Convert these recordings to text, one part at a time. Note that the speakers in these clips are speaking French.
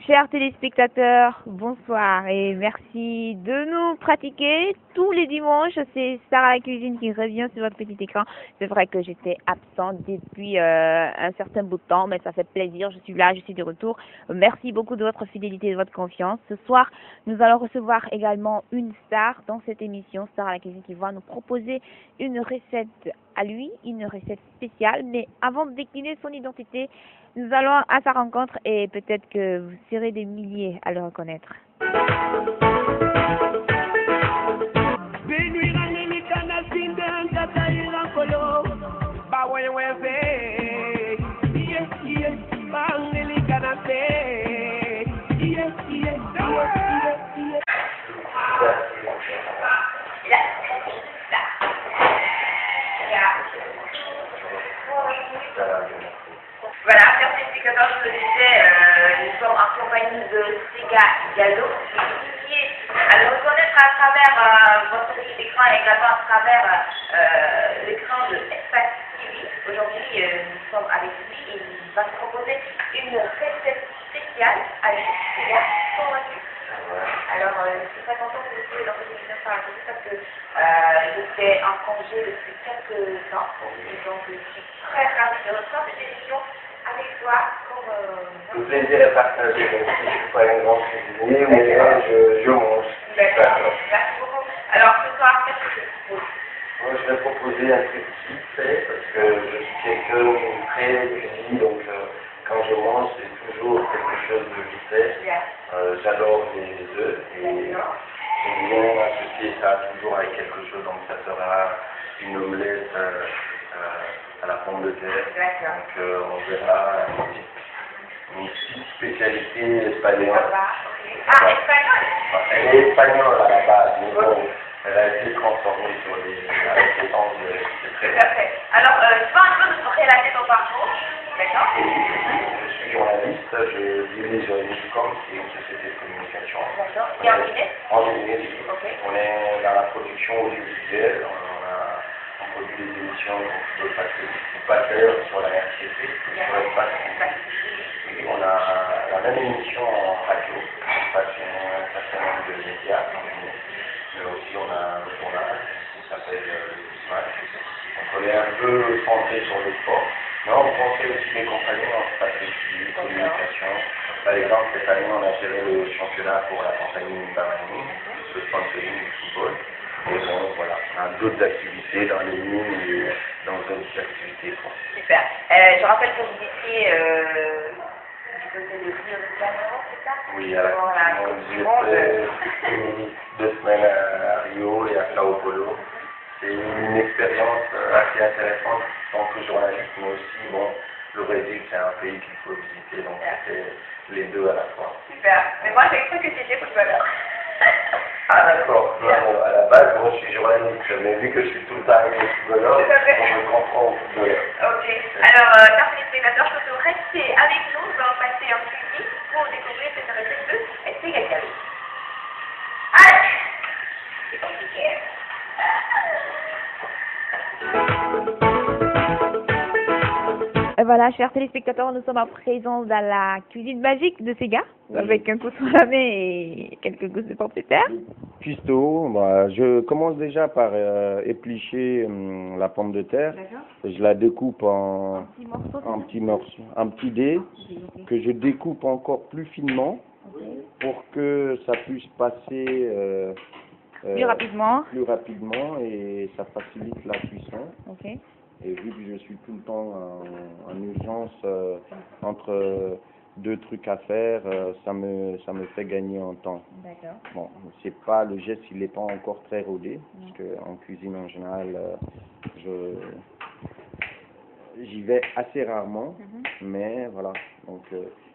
Chers téléspectateurs, bonsoir et merci de nous pratiquer tous les dimanches. C'est Sarah la cuisine qui revient sur votre petit écran. C'est vrai que j'étais absente depuis un certain bout de temps, mais ça fait plaisir. Je suis là, je suis de retour. Merci beaucoup de votre fidélité et de votre confiance. Ce soir, nous allons recevoir également une star dans cette émission, Sarah la cuisine, qui va nous proposer une recette à lui, une recette spéciale. Mais avant de décliner son identité, nous allons à sa rencontre et peut-être que vous serez des milliers à le reconnaître. Voilà, chers téléspectateurs, je le disais, nous sommes en compagnie de Sega Gallo, qui est à le reconnaître à travers votre petit écran et également à travers l'écran de Espace TV. Aujourd'hui, nous sommes avec lui et il va nous proposer une recette spéciale avec Sega. Comment vas-tu? Alors, je suis très contente de vous dans cette émission par la parce que j'étais en congé depuis quelques temps et donc je suis très ravie de reprendre cette émission avec toi pour... Le plaisir est partagé, même si je ne suis pas un grand cuisinier, mais je mange. D'accord, merci beaucoup. Alors ce soir, qu'est-ce que tu proposes? Moi, je vais proposer un truc vite fait, parce que je suis quelqu'un de très cuisine, donc quand je mange, c'est toujours quelque chose de vite fait. J'adore les œufs et j'aime bien associer ça toujours avec quelque chose, donc ça sera une omelette à la pomme de terre. Donc on verra une petite spécialité espagnole. Ah, espagnole? Elle est espagnole à la base, mais bon, elle a été transformée avec les temps, c'est très bien. Alors, tu vas un peu nous relater ton parcours, d'accord? Je suis journaliste, je dirige Newscom, qui est une société de communication. D'accord. Et en Guinée? En Guinée, oui. Okay. On est dans la production audiovisuelle, on produit des émissions de passeurs sur la RTP, sur l'espace. Et on a la même émission en radio, on passe un certain nombre de médias en Guinée. Mais aussi on a un journal qui s'appelle le Match. Donc on est un peu centré sur le sport. Mais on conseille aussi des compagnies en stratégie, communication. Par exemple, cette année, on a géré le championnat pour la compagnie Bamani, le sponsoring du football. Et bon, voilà, on a d'autres activités dans les mines et dans d'autres activités. Super. Je rappelle que vous étiez du côté de Rio de Janeiro, c'est ça? Oui, à la j'ai fait 2 semaines à Rio et à Sao Paulo. C'est une expérience assez intéressante en tant que journaliste, mais aussi, bon, le Brésil, c'est un pays qu'il faut visiter, donc c'était les deux à la fois. Super. Mais moi, j'ai cru que tu étais footballeur. Ah d'accord, non, à la base, moi je suis journaliste, mais vu que je suis tout le temps avec les footballeurs, je me comprends au footballeur. Ok. Alors, chers téléspectateurs, je peux rester avec nous, nous allons passer en cuisine pour découvrir cette recette de Sega Gallo. Allez! C'est compliqué. Et voilà, chers téléspectateurs, nous sommes en présence dans la cuisine magique de Sega, avec un poisson à la main et quelques gousses de pommes de terre. Cuistot, bah, je commence déjà par éplucher la pomme de terre. Je la découpe en petits morceaux, en petits dés, que je découpe encore plus finement pour que ça puisse passer plus rapidement et ça facilite la cuisson. Et vu que je suis tout le temps en urgence entre 2 trucs à faire, ça me fait gagner en temps. D'accord. Bon, c'est pas le geste, il n'est pas encore très rodé, parce que en cuisine en général, j'y vais assez rarement, mais voilà. Donc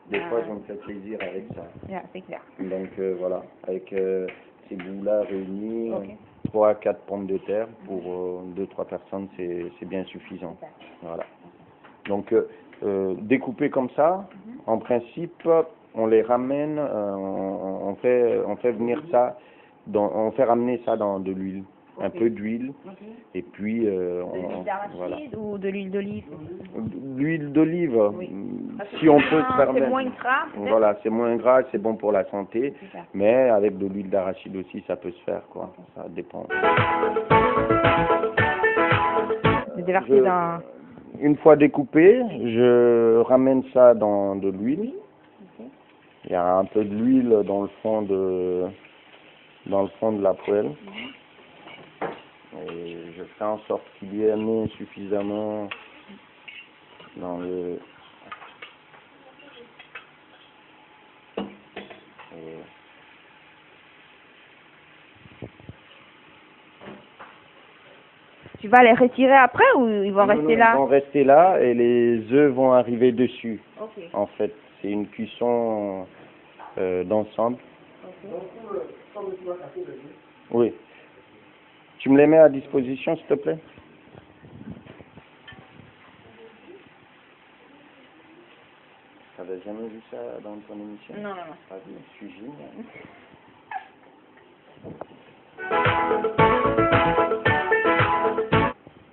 des fois, je me fais plaisir avec ça. C'est clair. Donc voilà, avec ces bouts-là réunis. 3 à 4 pommes de terre pour 2-3 personnes, c'est bien suffisant. Voilà. Donc, découpées comme ça, en principe, on les ramène, on fait venir ça, on fait ramener ça dans de l'huile, un peu d'huile, et puis De l'huile d'arachide voilà. ou de l'huile d'olive? L'huile d'olive, Oui. si on peut se C'est permettre. moins gras, peut-être? Voilà, c'est moins gras, c'est bon pour la santé, Super. mais avec de l'huile d'arachide aussi, ça peut se faire, quoi. Ça dépend. De déverser dans... Une fois découpé, je ramène ça dans de l'huile. Ok. Il y a un peu de l'huile dans le fond de la poêle. Et je fais en sorte qu'il y ait suffisamment dans le... Tu vas les retirer après ou ils vont rester là? Ils vont rester là et les œufs vont arriver dessus. Ok. En fait, c'est une cuisson d'ensemble. Oui. Tu me les mets à disposition, s'il te plaît? T'avais jamais vu ça dans ton émission? Non, non, non. Ah, je suis génial.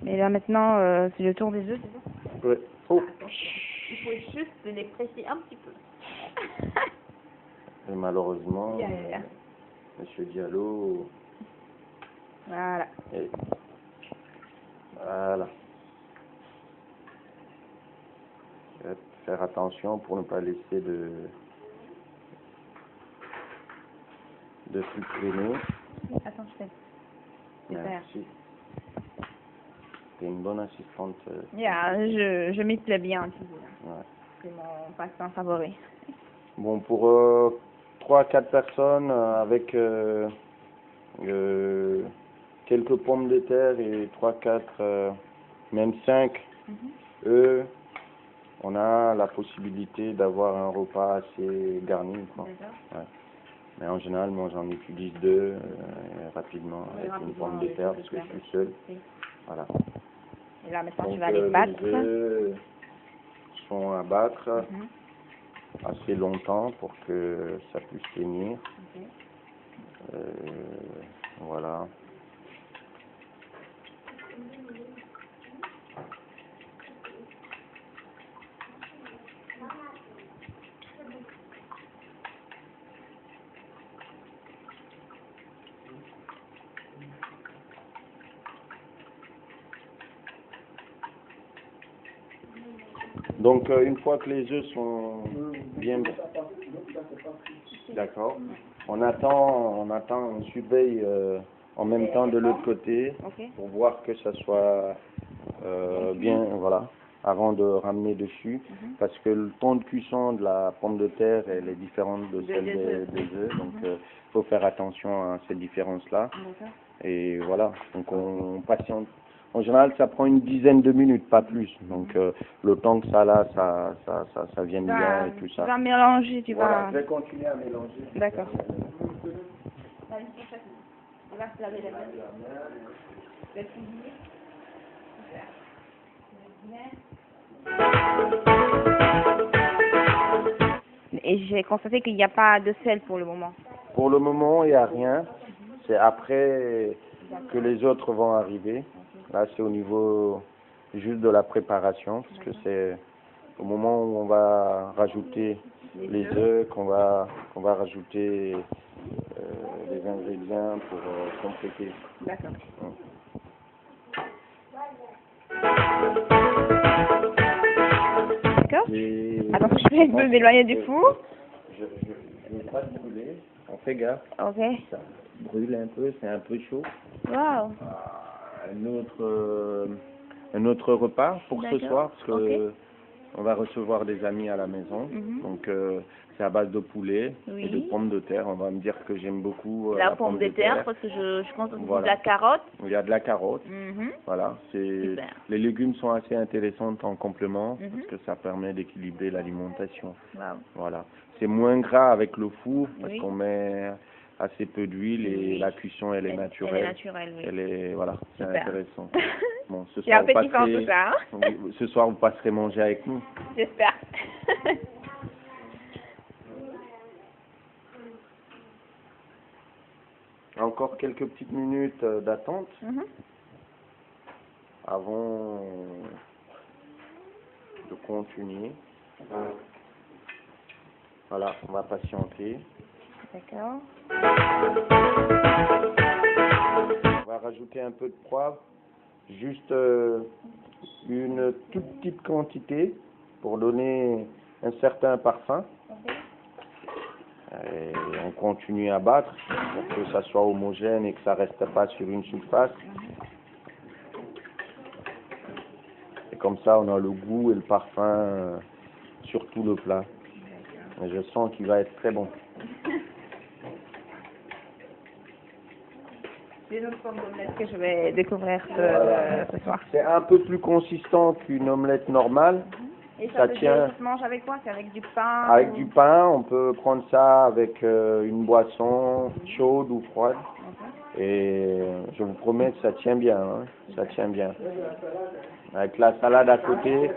Et là maintenant, c'est le tour des œufs, c'est ça? Oui. Oh. Il faut juste les presser un petit peu. Et malheureusement, Yeah. Monsieur Diallo... Voilà. Et voilà. Faire attention pour ne pas laisser de trucs traîner. Attends, je fais. Super. Merci. T'es une bonne assistante. Yeah, je m'y plais bien, tu vois. Ouais. C'est mon passe-temps favori. Bon, pour 3-4 personnes, avec quelques pommes de terre et 3-4, même 5 œufs, on a la possibilité d'avoir un repas assez garni, quoi. Ouais. Mais en général, moi j'en utilise 2 rapidement avec une pomme de terre parce que je suis seul. Oui. Voilà. Et là maintenant Donc, tu vas les battre. les œufs sont à battre Mhm. assez longtemps pour que ça puisse tenir. Ok. Voilà. Donc, une fois que les œufs sont bien... D'accord. On surveille en même temps de l'autre côté Ok. pour voir que ça soit bien, voilà, avant de ramener dessus. Parce que le temps de cuisson de la pomme de terre, elle est différente de celle des œufs. Donc, il faut faire attention à cette différence-là. D'accord. Et voilà, donc on patiente. En général, ça prend une dizaine de minutes, pas plus. Donc, le temps que ça là, ça vienne bien et tout Tu ça. vas mélanger, tu Voilà, vas... je vais continuer à mélanger. D'accord. On va se laver les mains. Tu vas cuisiner. Super. Et j'ai constaté qu'il n'y a pas de sel pour le moment. Pour le moment, il n'y a rien. C'est après que les autres vont arriver. Là, c'est au niveau juste de la préparation, parce que c'est au moment où on va rajouter les œufs qu'on va rajouter les ingrédients pour compléter. D'accord. D'accord. Et Attends, je vais m'éloigner du four. je ne veux pas te brûler. On fait gaffe. Ok. Ça brûle un peu, c'est un peu chaud. Waouh. Un autre repas pour ce D'accord. soir, parce que Ok. on va recevoir des amis à la maison. Donc c'est à base de poulet Oui. et de pommes de terre. On va me dire que j'aime beaucoup La pomme de terre, parce que je pense aussi de la carotte. Il y a de la carotte. Mhm. Voilà, Super. les légumes sont assez intéressants en complément Mhm. parce que ça permet d'équilibrer l'alimentation. Waouh. Voilà. C'est moins gras avec le four parce Oui. qu'on met assez peu d'huile et Oui. la cuisson elle est naturelle. Elle est naturelle, oui. Elle est voilà, c'est Super. intéressant. Bon, ce J'ai soir, appétissant tout ça, hein. oui, ce soir vous passerez manger avec nous. J'espère. Encore quelques petites minutes d'attente avant de continuer. Voilà, on va patienter. D'accord. On va rajouter un peu de poivre, juste une toute petite quantité pour donner un certain parfum. Et on continue à battre pour que ça soit homogène et que ça reste pas sur une surface. Et comme ça, on a le goût et le parfum sur tout le plat. Et je sens qu'il va être très bon. C'est une autre forme d'omelette que je vais découvrir ce soir. C'est un peu plus consistant qu'une omelette normale. Et ça tient. Ça se mange avec quoi? C'est avec du pain? Avec du pain, on peut prendre ça avec une boisson chaude ou froide. Et je vous promets que ça tient bien, hein. Ça tient bien. Avec la salade à côté,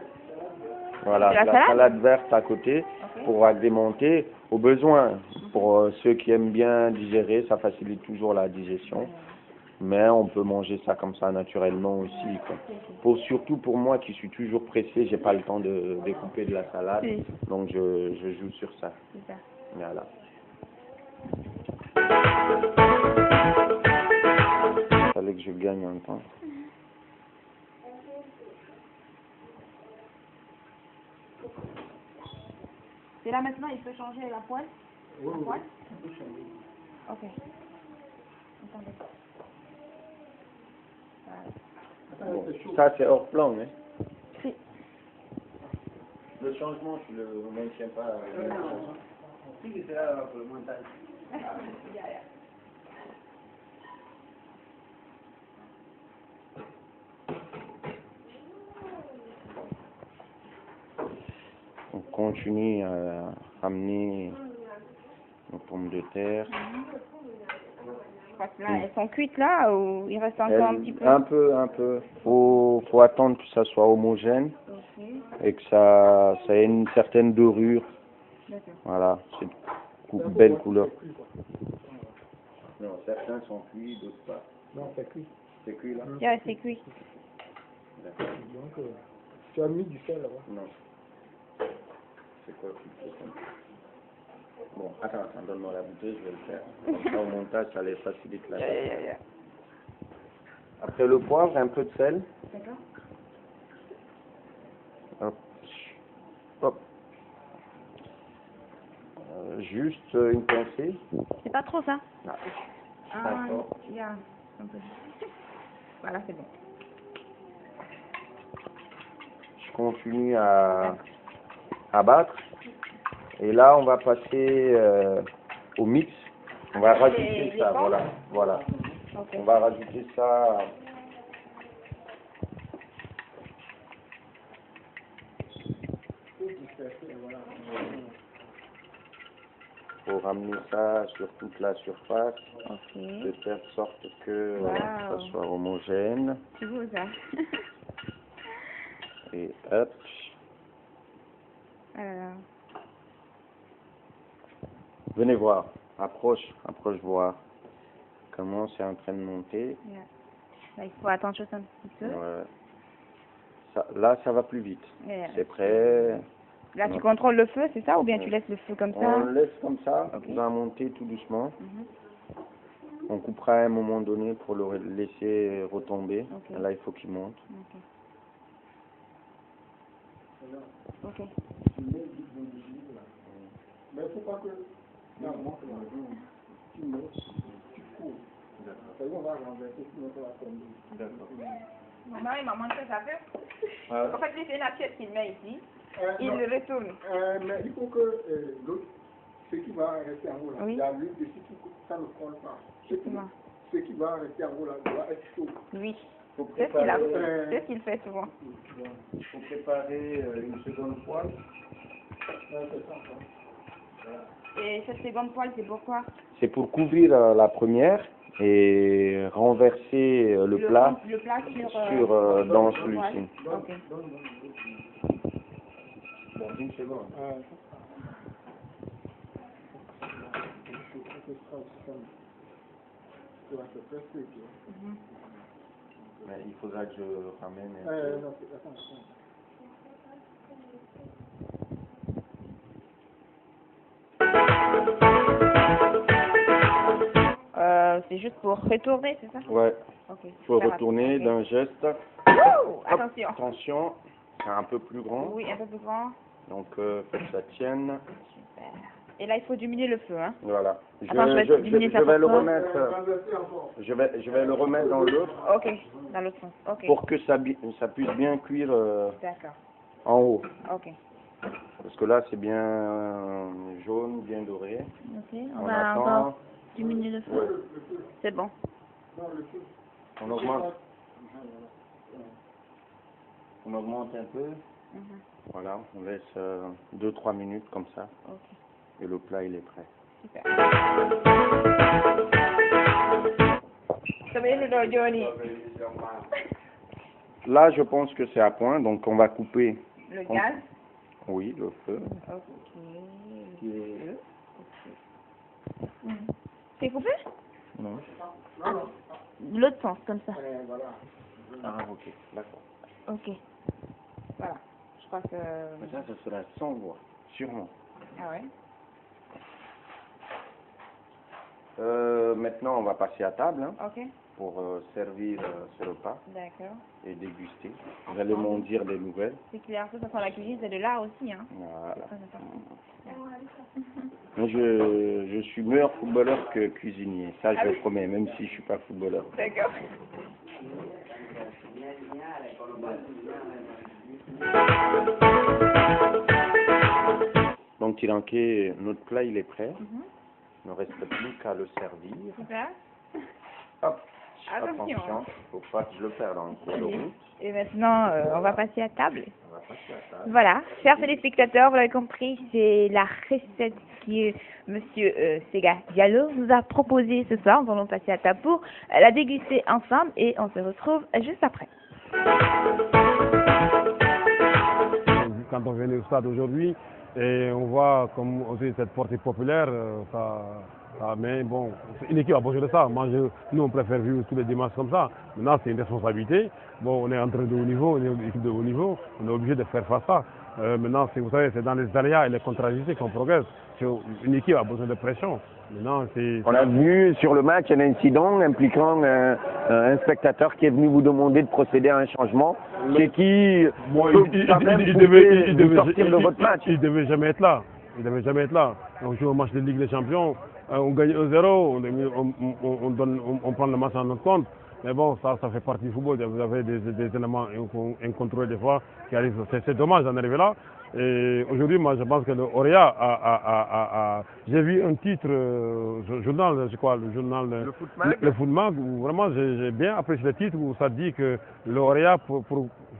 voilà, la salade verte à côté pour agrémenter au besoin. Pour ceux qui aiment bien digérer, ça facilite toujours la digestion. Mais on peut manger ça comme ça naturellement aussi, quoi. Surtout pour moi qui suis toujours pressé, j'ai pas le temps de découper de la salade, donc je joue sur ça. Super. Voilà. Il fallait que je gagne un temps. Et là maintenant, il peut changer la poêle? Oui, la poêle? oui, Ok. Attendez. Bon, ça c'est hors plan, hein. Si. Le changement, tu le maintiens pas. Si, c'est là pour le montage. On continue à ramener nos pommes de terre. Je crois que là, elles sont cuites là ou il reste encore un petit peu? Un peu. Faut attendre que ça soit homogène et que ça ait une certaine dorure. Voilà, c'est une belle couleur. Non, certains sont cuits, d'autres pas. Non, c'est cuit. C'est cuit là? Yeah, c'est cuit. D'accord. Donc, tu as mis du sel là-bas? Non. C'est quoi cuit? Bon, attends, donne-moi la bouteille, je vais le faire. Comme ça, au montage, ça les facilite la tâche. Après le poivre, un peu de sel. D'accord. Hop. Hop. Juste une pincée. C'est pas trop ça? Ah, d'accord. Yeah, un peu. Voilà, c'est bon. Je continue à battre. Et là, on va passer au mix. On va rajouter ça, voilà. Okay. On va rajouter ça. Pour ramener ça sur toute la surface, de telle sorte que ça soit homogène. C'est beau ça. Et hop. Venez voir, approche voir comment c'est en train de monter. Yeah. Là, il faut attendre juste un petit peu. Ouais. Là, ça va plus vite. Yeah. C'est prêt. Là, tu contrôles le feu, c'est ça? Ou bien tu laisses le feu comme ça? On le laisse comme ça, on va monter tout doucement. On coupera à un moment donné pour le laisser retomber. Là, il faut qu'il monte. Ok. Mais il ne faut pas que... Non, tu montes, tu cours. D'accord. On va renverser, sinon ça va tomber. D'accord. Mon mari m'a montré ça fait. En fait, c'est une assiette qu'il met ici. Il le retourne. Mais il faut que l'autre, ce qui va rester en haut là, il y a l'huile dessus, ça ne colle pas. Ce qui va rester en haut là doit être chaud. Oui. C'est ce qu'il fait souvent. Il faut préparer une seconde poêle. Et cette seconde poêle, c'est pourquoi? C'est pour couvrir la première et renverser le plat sur dans celui-ci. Ok. Bon, une seconde. Mais il faudra que je ramène un peu. C'est juste pour retourner, c'est ça? Ouais. Ok. Il faut Super retourner rapide, ok. d'un geste. Ouh, Hop, attention. attention, c'est un peu plus grand. Oui, un peu plus grand. Donc, faut que ça tienne. Super. Et là, il faut diminuer le feu, hein? Voilà. Attends, je vais diminuer ça je vais pour le toi. remettre. Je vais le remettre dans l'autre Ok, dans l'autre sens. Ok. pour que ça puisse bien cuire D'accord. en haut. Ok. Parce que là, c'est bien jaune, bien doré. Ok, on On va attend. encore diminuer le feu. Ouais. C'est bon. On augmente. On augmente un peu. Mhm. Voilà, on laisse 2-3 minutes comme ça. Ok, Et le plat, il est prêt. super. Combien de temps, Johnny? Là, je pense que c'est à point, donc on va couper. Le gaz? Oui, le feu. Ok. C'est coupé? Non. De l'autre sens, comme ça. Ah, ok, d'accord. Ok. Voilà. Je crois que... Mais ça sera sans voix, sûrement. Ah ouais? Maintenant, on va passer à table hein, Ok. pour servir ce repas D'accord. et déguster. Vous allez m'en dire des nouvelles. C'est clair, de toute façon, la cuisine, c'est de l'art aussi, hein. Voilà. Très important. Moi, je suis meilleur footballeur que cuisinier. Ça, je Ah le oui. promets, même si je suis pas footballeur. D'accord. Donc, Tiranké, notre plat, il est prêt. Mhm. Il ne reste plus qu'à le servir. Super. Hop, Attention, attention, faut pas que je le perde en cours de route. Et maintenant, on va passer à table. On va passer à table. Voilà, chers téléspectateurs, vous l'avez compris, c'est la recette que Monsieur Sega Diallo nous a proposée ce soir. Nous allons passer à table pour la déguster ensemble et on se retrouve juste après. Quand on vient au stade aujourd'hui, et on voit comme aussi cette portée populaire, mais bon, une équipe a besoin de ça. Nous, on préfère vivre tous les dimanches comme ça. Maintenant, c'est une responsabilité. Bon, on est en train de haut niveau, on est une équipe de haut niveau, on est obligé de faire face à ça. Maintenant, vous savez, c'est dans les aléas et les contrariétés qu'on progresse. Une équipe a besoin de pression. Maintenant, On a vu sur le match un incident impliquant un spectateur qui est venu vous demander de procéder à un changement. C'est qui il devait sortir de votre match. Il devait jamais être là. Il devait jamais être là. On joue au match de Ligue des Champions, on gagne 1-0, on prend le match en notre compte. Mais bon, ça fait partie du football. Vous avez des éléments incontrôlés des fois qui arrivent. C'est dommage d'en arriver là. Et aujourd'hui, moi, je pense que le Orea j'ai vu un titre, journal, c'est quoi, le journal, le Footmag, où vraiment j'ai bien apprécié le titre où ça dit que le Orea pour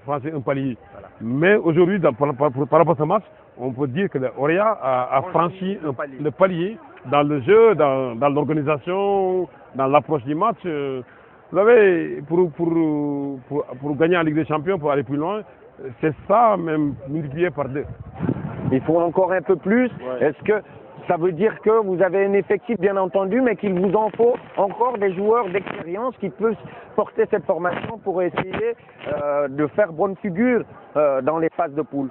franchir un palier. Voilà. Mais aujourd'hui, par rapport à ce match, on peut dire que le Orea a franchi le palier dans le jeu, dans l'organisation, dans l'approche du match. Vous savez, pour gagner en Ligue des Champions, pour aller plus loin, c'est ça même multiplié par 2. Il faut encore un peu plus. Ouais. Est-ce que ça veut dire que vous avez un effectif bien entendu, mais qu'il vous en faut encore des joueurs d'expérience qui peuvent porter cette formation pour essayer de faire bonne figure dans les phases de poule?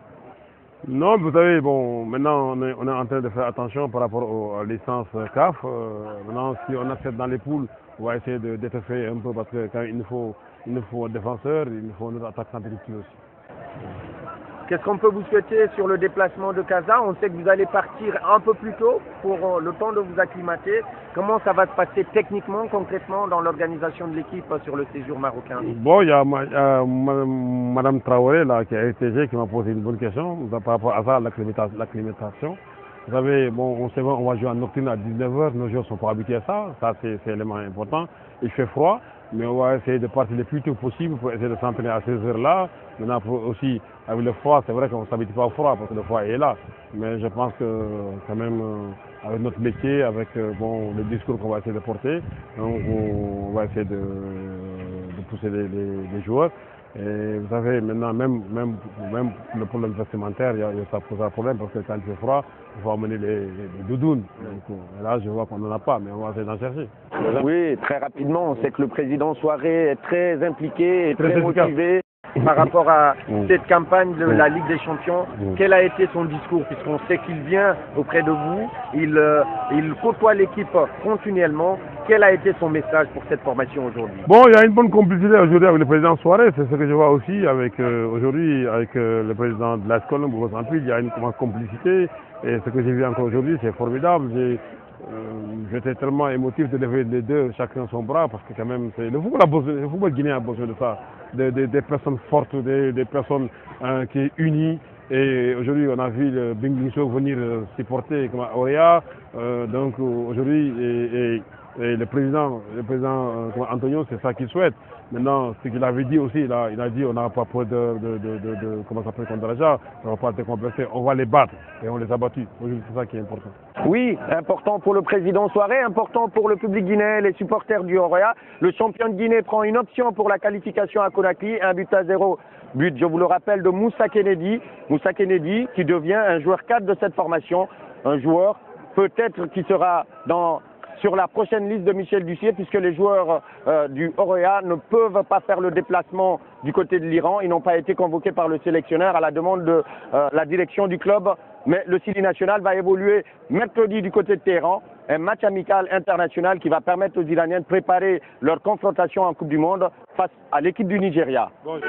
Non, vous savez, bon, maintenant on est en train de faire attention par rapport aux licences CAF. Maintenant, si on accepte dans les poules, on va essayer d'étoffer un peu parce que quand il nous faut un défenseur, il nous faut une attaque compétitive aussi. Qu'est-ce qu'on peut vous souhaiter sur le déplacement de Casa? On sait que vous allez partir un peu plus tôt pour le temps de vous acclimater. Comment ça va se passer techniquement, concrètement, dans l'organisation de l'équipe sur le séjour marocain? Bon, il y a Madame Traoré là, qui a été qui m'a posé une bonne question par rapport à ça, l'acclimatation. Vous savez, bon, on va jouer en nocturne à 19h, nos joueurs ne sont pas habitués à ça, c'est un élément important. Il fait froid, mais on va essayer de partir le plus tôt possible pour essayer de s'entraîner à ces heures-là. Maintenant, aussi, avec le froid, c'est vrai qu'on ne s'habitue pas au froid parce que le froid est là. Mais je pense que quand même, avec notre métier, avec le discours qu'on va essayer de porter, on va essayer de pousser les joueurs. Et vous savez, maintenant, même le problème vestimentaire, ça pose un problème parce que quand il fait froid, il faut amener les doudounes. Donc, là, je vois qu'on n'en a pas, mais on va essayer d'en chercher. Oui, très rapidement, on sait que le président Soirée est très impliqué et très efficace. motivé par rapport à cette campagne de la Ligue des Champions. Quel a été son discours? Puisqu'on sait qu'il vient auprès de vous, il côtoie l'équipe continuellement. Quel a été son message pour cette formation aujourd'hui? Bon, il y a une bonne complicité aujourd'hui avec le président Soirée, c'est ce que je vois aussi avec aujourd'hui avec le président de l'AS Colombe, il y a une complicité et ce que j'ai vu encore aujourd'hui, c'est formidable. J'étais tellement émotif de lever les deux, chacun son bras, parce que quand même, le football guinéen a besoin de ça, des personnes fortes, des personnes qui sont unies. Et aujourd'hui, on a vu le Bing Show venir supporter comme Oya. Donc aujourd'hui, et le président Antonio, c'est ça qu'il souhaite. Maintenant, ce qu'il avait dit aussi, il a dit on n'a pas peur comment ça s'appelle, contre Raja, on ne va pas décomplexer, on va les battre. Et on les a battus. C'est ça qui est important. Oui, important pour le président Soirée, important pour le public guinéen, les supporters du Oroya. Le champion de Guinée prend une option pour la qualification à Conakry, 1-0. But, je vous le rappelle, de Moussa Kennedy. Moussa Kennedy qui devient un joueur cadre de cette formation, un joueur peut-être qui sera sur la prochaine liste de Michel Dussier, puisque les joueurs du Oroya ne peuvent pas faire le déplacement du côté de l'Iran. Ils n'ont pas été convoqués par le sélectionneur à la demande de la direction du club. Mais le Sili National va évoluer mercredi du côté de Téhéran. Un match amical international qui va permettre aux Iraniens de préparer leur confrontation en Coupe du Monde face à l'équipe du Nigeria. Bon.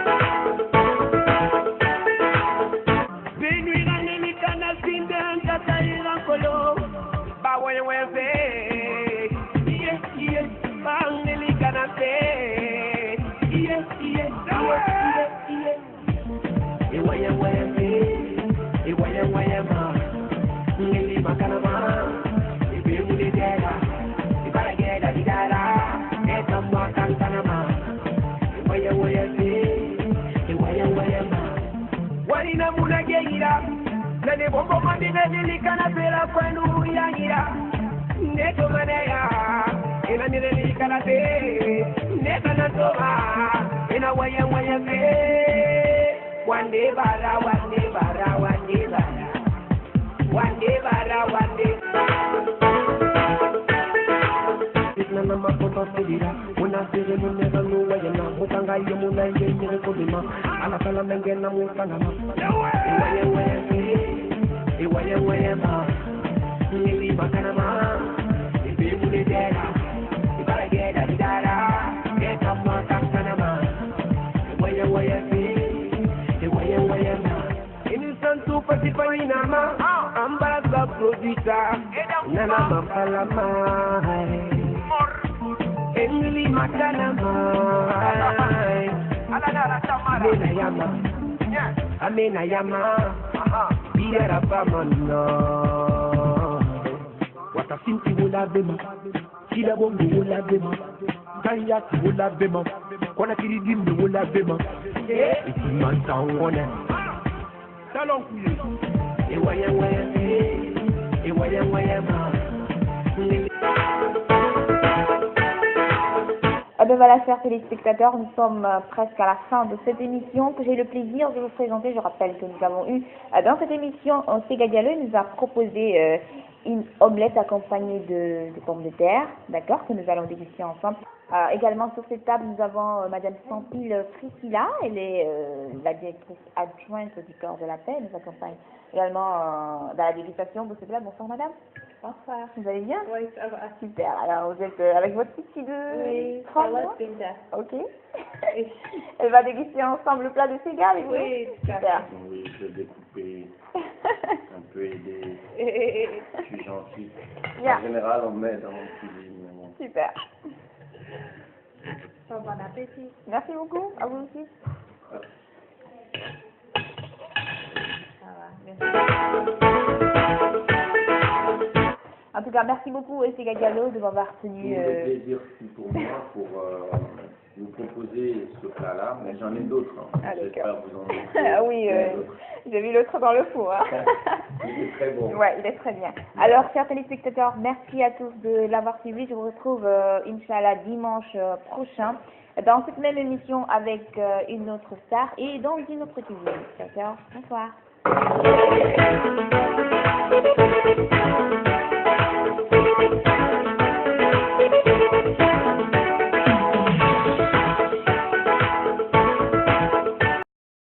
Nene bombo mandine nilikana pela kwenu yangira neto maneya ina nilikana te neta natoma ina waya fe wande bara nana mapoto sedira una sere munega nuwa yana mukanga yemuna yengere kodima ala kala mengena mukanga ma waya ma nili makana ma ibe mule dera ibara geda dara eta ma kakana ma waya ma innocent to patipaina ma ambara za producer nana mapala ma Emily Makanama, Amena Yama, Biara Bamana, Watasinti will have them, Kilabongo will have them, Kayati will have them, Konakiri Dim will have them, it's in my town on it. Salon, Ben voilà, chers téléspectateurs, nous sommes presque à la fin de cette émission que j'ai le plaisir de vous présenter. Je rappelle que nous avons eu dans cette émission Sega Diallo, il nous a proposé une omelette accompagnée de pommes de terre, d'accord, que nous allons déguster ensemble. Également sur cette table, nous avons Madame Sampil Frisilla, elle est la directrice adjointe du corps de la paix, elle nous accompagne également dans la dégustation de ce plat. Bonsoir Madame. Bonsoir. Vous allez bien? Oui, ça va. Super. Alors vous êtes avec votre petit de 30 mois? Ok. Elle va déguster ensemble le plat de Sega avec vous? Oui, super. Oui, je vais découper, un peu aider. Je suis gentil. Bien. En général, on met dans mon cuisine. Super. Bon appétit. Merci beaucoup. À vous aussi. Ça va. Merci. En tout cas, merci beaucoup Sega Diallo de m'avoir tenu. C'est un plaisir pour moi vous proposer ce plat-là, mais j'en ai d'autres. Hein. Ah, j'espère d'accord. vous en avez. Ah oui, j'ai vu l'autre dans le four. Hein. Il est très bon. Ouais, il est très bien. Alors, chers téléspectateurs, merci à tous de l'avoir suivi. Je vous retrouve, Inch'Allah, dimanche prochain dans cette même émission avec une autre star et dans une autre cuisine. Ciao, ciao. Bonsoir.